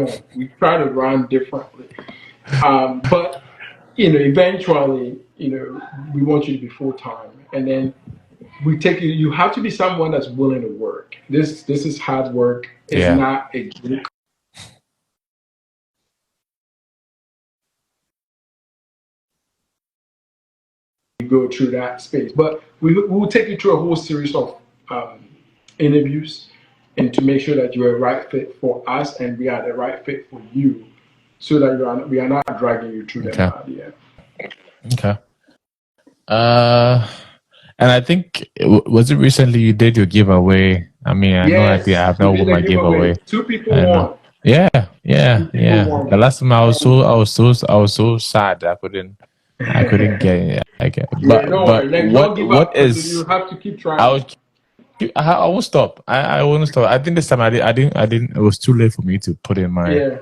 try to run differently. But eventually, we want you to be full time, and then we take you. You have to be someone that's willing to work. This is hard work. It's Yeah. not a joke. You go through that space, but we will take you through a whole series of um, interviews, and to make sure that you're a right fit for us and we are the right fit for you, so that we are not dragging you through the Okay. mud. Yeah. Okay. Uh, and I think was it recently you did your giveaway? I mean, I know I did. I Yes, have we not did won a my giveaway. giveaway. Two people I know. won. Yeah, yeah, Two people yeah. The won. last time And I was so sad. I couldn't get it. yeah, But don't worry. Like, don't give what up. You is have to keep I trying. would I won't stop. I won't stop. I think this time I didn't. It was too late for me to put in Yeah,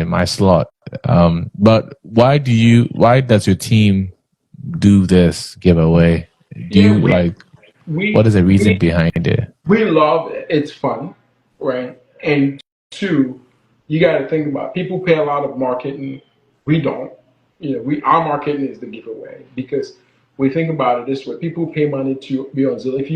my slot. But why does your team do this giveaway? Do yeah. you like what We is the reason we behind it? we love it. It's fun, right? And two, you got to think about, people pay a lot of marketing. We don't. We our marketing is the giveaway, because we think about it this way: people pay money to be on Zillow. If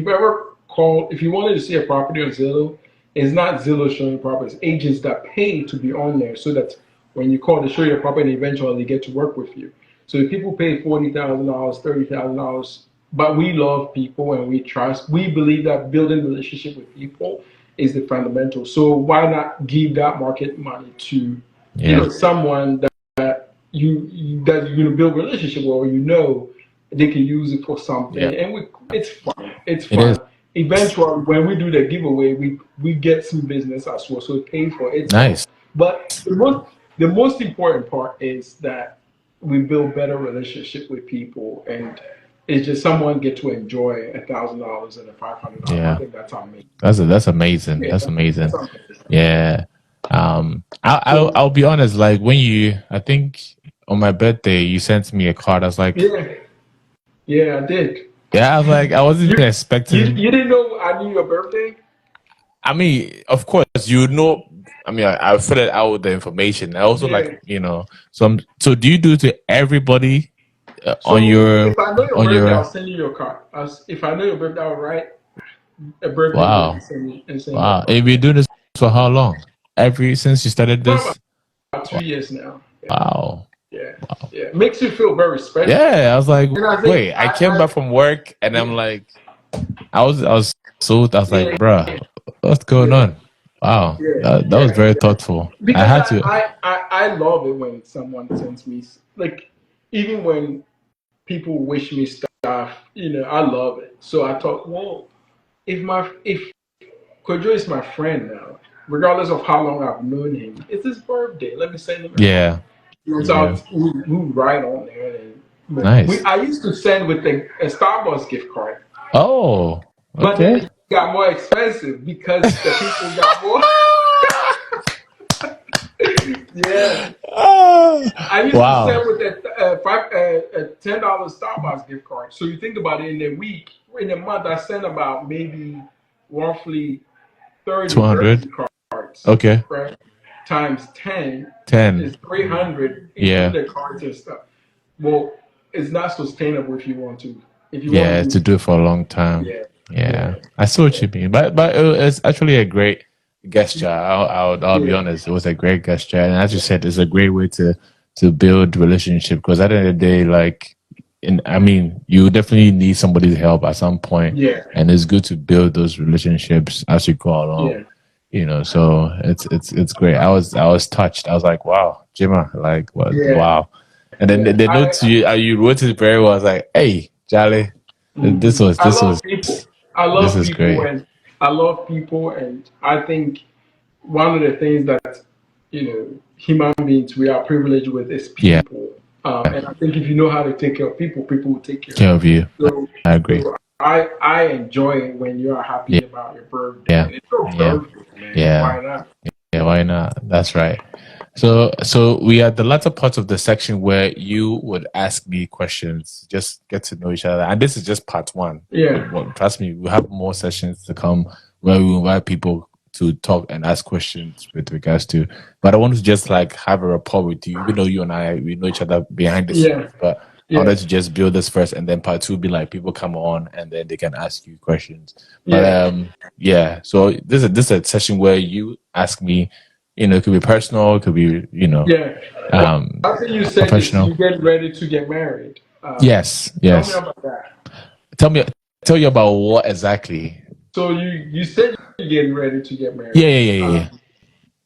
you wanted to see a property on Zillow, it's not Zillow showing properties. Agents that pay to be on there, so that when you call to show your property, eventually they get to work with you. So if people pay $40,000, $30,000, but we love people and we trust. We believe that building relationship with people is the fundamental. So why not give that market money to, Yeah, someone that that you're gonna build a relationship with, or they can use it for something, yeah. and it's fun. It's It is fun. Eventually, when we do the giveaway, we get some business as well, so it pays for itself. nice. But the most important part is that we build better relationship with people, and It's just someone get to enjoy $1,000 and a $500. I Yeah. think that's amazing. That's amazing. Yeah, That's that's amazing. amazing. Yeah. So I'll be honest. Like when I think on my birthday, you sent me a card. I was like, yeah, yeah, I did. yeah. I was like, I wasn't You even you expecting. didn't know I knew your birthday? I mean, of course, you know. I mean, I filled it out with the information. I also like, Yeah. So do you do it to everybody on So if I know your on birthday, I'll your? send you your card. If I know your birthday, I'll write a birthday gift Wow, and send you a wow. card. And you've been doing this for how long? Every since you started For this? about 2 years now. Yeah, Wow. yeah, yeah. Makes you feel very special. Yeah, I was like, And I think wait. I came back from work and I'm yeah, like, I was like, yeah, bruh, what's going yeah, on? Wow, yeah, that was yeah, very yeah. thoughtful. I Because had to. I love it when someone sends me like even when people wish me stuff, I love it. So I thought, well, if Kojo is my friend now, regardless of how long I've known him, it's his birthday. Let me send him a card. Yeah, So yeah. we write on there, and but Nice. I used to send with a Starbucks gift card, Oh, but then okay. it got more expensive because the people got more. Yeah, I used to Wow. send with a $10 Starbucks gift card. So you think about it, in a month, I send about maybe roughly 30 200. birthday cards, Okay. right? Times 10 10. is 300, Yeah. including cards and stuff. Well, it's not sustainable if you want Yeah, to to do, do it for a long time. yeah, Yeah. yeah, I see what you mean. But it's actually a great gesture. I'll be yeah, honest. It was a great gesture. And as you said, it's a great way to build relationship because at the end of the day, like I mean, you definitely need somebody's help at some point, yeah, and it's good to build those relationships as you go along. yeah, So it's great. I was touched. I was like, wow, Gyimah, like what? yeah, Wow. And then yeah. the notes you wrote it very well. I was like, hey, Charlie, this was I this love was people. I this love is people, great. and I love people, and I think one of the things that human beings we are privileged with is Yeah, people. And I think if you know how to take care of people, people will take care of care of you. you. So, I agree. so I enjoy it when you are Yeah, happy about your birthday, yeah, and it's your yeah, birthday, man. yeah, Why not? yeah. Why not? That's right. So we are the latter part of the section where you would ask me questions, just get to know each other, and this is just part one. Yeah, Well, trust me, we have more sessions to come where we invite people to talk and ask questions with regards to. But I want to just like have a rapport with you, even though you and I we know each other behind the scenes. yeah, But I yeah, wanted to just build this first, and then part two be like people come on and then they can ask you questions. But yeah, yeah. So this is a session where you ask me. It could be personal, it could be yeah. um, I think you said you professional. get ready to get married. Yes, Tell me yes. about that. Tell me, tell you about what exactly? So you said you're getting ready to get Yeah, married. yeah, yeah, yeah, yeah.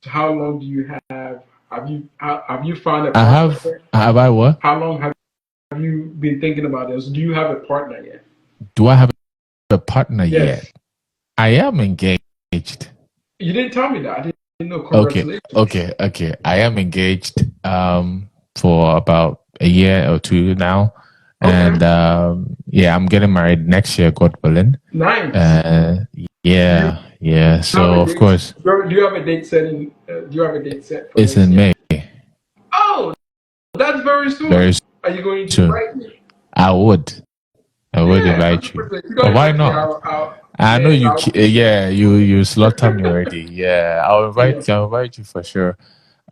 How long do you have? Have you found a I partner have. yet? Have I what? How long have you been thinking about this? Do you have a partner yet? Do I have a partner yet? Yes. I am engaged. You didn't tell me that. I didn't know. Okay, Congratulations. okay. I am engaged for about a year or two now. Okay. And yeah, I'm getting married next year, God willing. Nice. Uh Do you yeah, yeah. have So a of date? course Do you have a date setting? Do you have a date set for it's next in year? May, Oh, that's very very soon. Are you going to soon. invite me? I would. I would Yeah, invite you. 100%. If you don't Why invite me, not? I know man, you. Yeah, you slaughter me already. Yeah, yeah, I'll invite you for sure.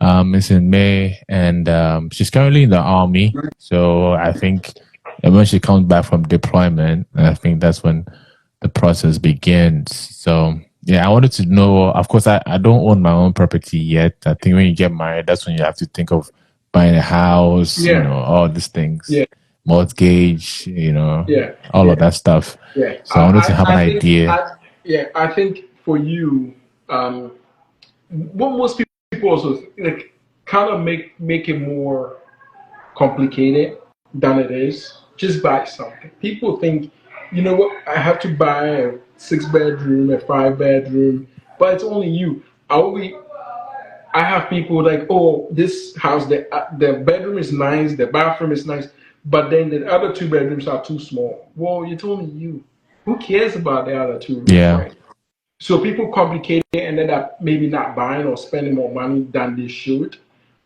It's in May, and she's currently in the army. So I think when she comes back from deployment, I think that's when the process begins. So yeah, I wanted to know. Of course, I don't own my own property yet. I think when you get married, that's when you have to think of buying a house. yeah, All these things, yeah, mortgage. yeah, All of yeah. that stuff. Yeah, So I wanted to have an I think idea. I think for you, what most people also like kind of make it more complicated than it is. Just buy something. People think, you know what, I have to buy a 6 bedroom, a 5 bedroom, but it's only you. I have people like, oh, this house, the bedroom is nice, the bathroom is nice, but then the other two bedrooms are too small. Well, you told me you. Who cares about the other two rooms, Yeah. right? So people complicate it and end up maybe not buying or spending more money than they should.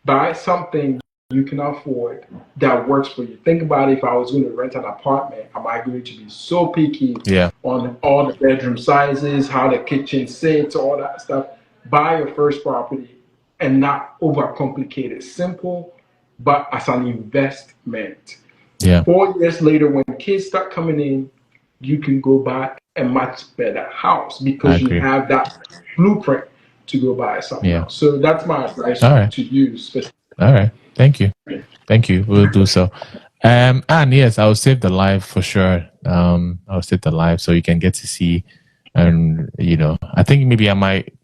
Buy something you can afford that works for you. Think about if I was going to rent an apartment, am I going to be so picky Yeah. on all the bedroom sizes, how the kitchen sits, all that stuff? Buy your first property and not overcomplicate it. Simple, but as an investment. Yeah. 4 years later, when kids start coming in, you can go buy a much better house I because you agree. have that blueprint to go buy something Yeah. else. So that's my advice All right. to you specifically. All right. Thank you. Thank you. We'll do so. And yes, I'll save the live for sure. I'll save the live so you can get to see. And I think maybe I might,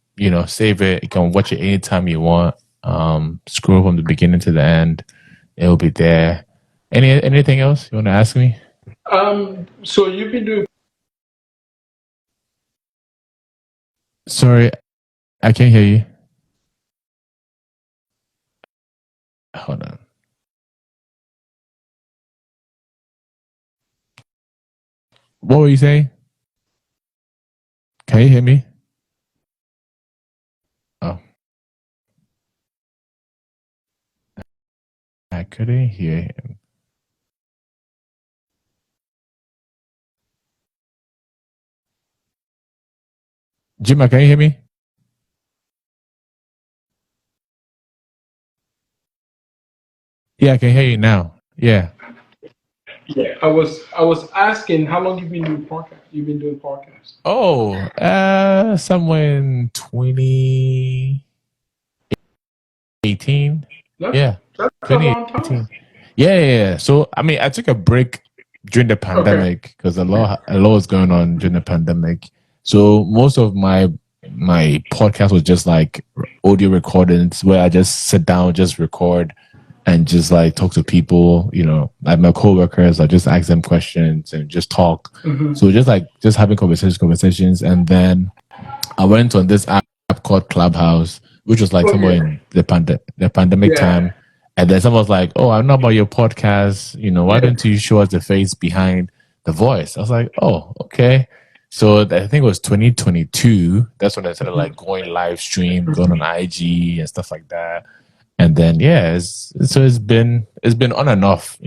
save it. You can watch it anytime you want. Scroll from the beginning to the end. It'll be there. Anything else you want to ask me? So you've been doing. Sorry, I can't hear you. Hold on. What were you saying? Can you hear me? Oh, I couldn't hear him. Gyimah, can you hear me? Yeah, I can hear you now. Yeah. Yeah, I was asking how long you've been doing podcast. You've been doing podcasts. Oh, somewhere in 2018. That's Yeah, that's a long time. 2018. Yeah. So, I mean, I took a break during the Okay. pandemic because a lot was going on during the pandemic. So most of my podcast was just like audio recordings where I just sit down, just record, and just like talk to people, like my coworkers. I just ask them questions and just talk. Mm-hmm. So just having conversations, and then I went on this app called Clubhouse, which was like Oh somewhere yeah, in the pandemic time. yeah, And then someone was like, "Oh, I know about your podcast. Why yeah. don't you show us the face behind the voice?" I was like, "Oh, okay." So I think it was 2022. That's when I started like going live stream, going on IG and stuff like that. And then it's been on and off.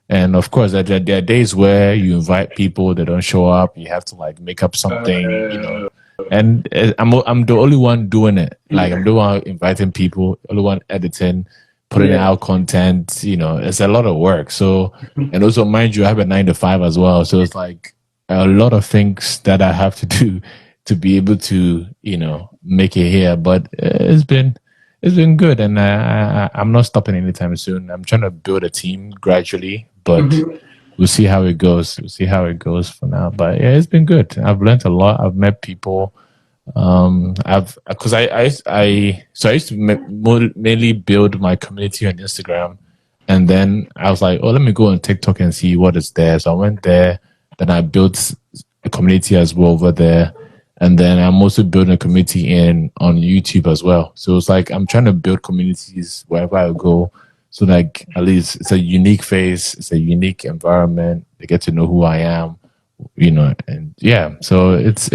And of course, there are days where you invite people, they don't show up. You have to like make up something. Uh, And I'm the only one doing it. Like I'm yeah. the one inviting people, only one editing, putting Yeah. out content. It's a lot of work. So, and also mind you, I have a 9 to 5 as well. So it's like a lot of things that I have to do to be able to make it here. But it's been good, and I'm not stopping anytime soon. I'm trying to build a team gradually, but Mhm. we'll see how it goes. We'll see how it goes for now. But yeah, it's been good. I've learned a lot. I've met people. I've because I used to mainly build my community on Instagram, and then I was like, oh, let me go on TikTok and see what is there. So I went there. Then I built a community as well over there, and then I'm also building a community on YouTube as well. So it's like I'm trying to build communities wherever I go. So like at least it's a unique face, it's a unique environment. They get to know who I am, and yeah. So it's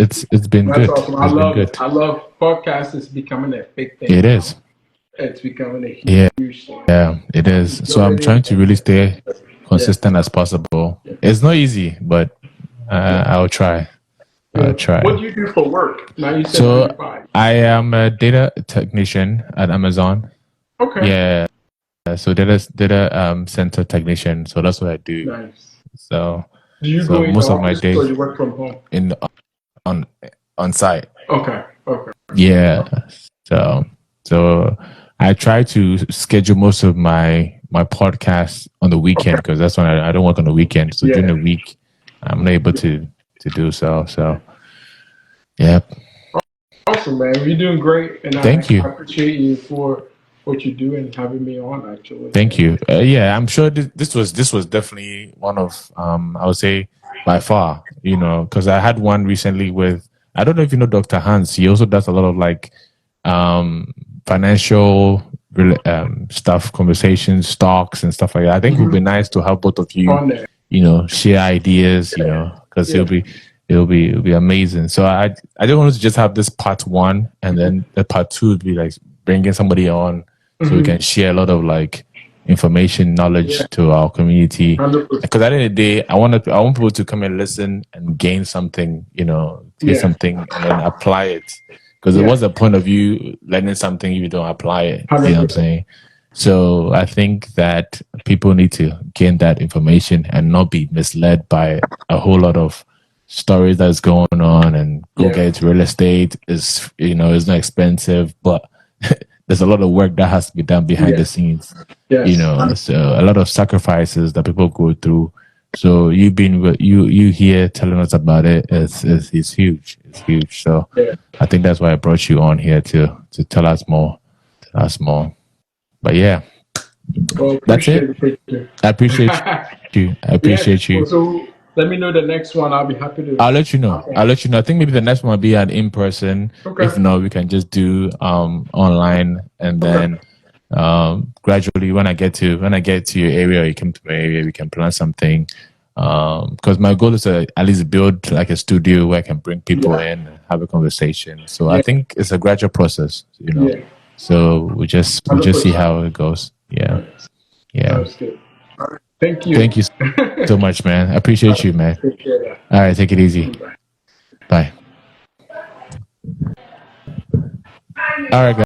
been That's good. awesome. I It's been love good. I love podcasts. Is becoming a big thing It now. is. It's becoming a Yeah, huge thing. yeah, it is. So I'm Majority trying to really stay Yeah. consistent as possible. It's not easy, but I'll try. I'll Yeah. What try. do you do for work? Now you said nine So to five. I am a data technician at Amazon. Okay. Yeah. So data center technician. So that's what I do. Nice. So Do you so go in the most of my office or days you work from home? in on on site. Okay. Okay. Yeah. So so I try to schedule most of my podcasts on the weekend because that's when I don't work on the weekend. So during Yeah. the week, I'm not able to do so. So yeah. Awesome, man. You're doing great, and Thank you. I appreciate you for what you do and having me on. Actually. Thank you. Yeah, I'm sure this was definitely one of I would say by far, because I had one recently with I don't know if you know Dr. Hans. He also does a lot of like um financial stuff, conversations, stocks, and stuff like that. I think it would be nice to have both of you, On there. share ideas, because Yeah. it'll be amazing. So I don't want to just have this part one, and then the part two would be like bringing somebody on so we can share a lot of like information, knowledge Yeah. to our community. 100%. Because at the end of the day, I want people to come and listen and gain something, hear Yeah. something and then apply it. Because Yeah. what's the point of you learning something if you don't apply it? You know what I'm 100%. saying? So I think that people need to gain that information and not be misled by a whole lot of stories that's going on and go Yeah. get real estate is it's not expensive, but there's a lot of work that has to be done behind Yeah. the scenes. Yes. So a lot of sacrifices that people go through. So you being you here telling us about it is huge. It's huge. So Yeah. I think that's why I brought you on here to tell us more. Tell us more. But yeah, Well, that's it. appreciate it. I appreciate you. I appreciate you. So let me know the next one. I'll be happy to. I'll let you know. Okay. I'll let you know. I think maybe the next one will be an in person. Okay. If not, we can just do online, and then gradually when I get to your area or you come to my area, we can plan something. Because my goal is to at least build like a studio where I can bring people in and have a conversation. So I think it's a gradual process, Yeah. So we just see how it goes. Yeah. That's good. All right. Thank you. Thank you so much, man. I appreciate you, man. Take care of that. All right, take it easy. Bye. Bye. All right, guys.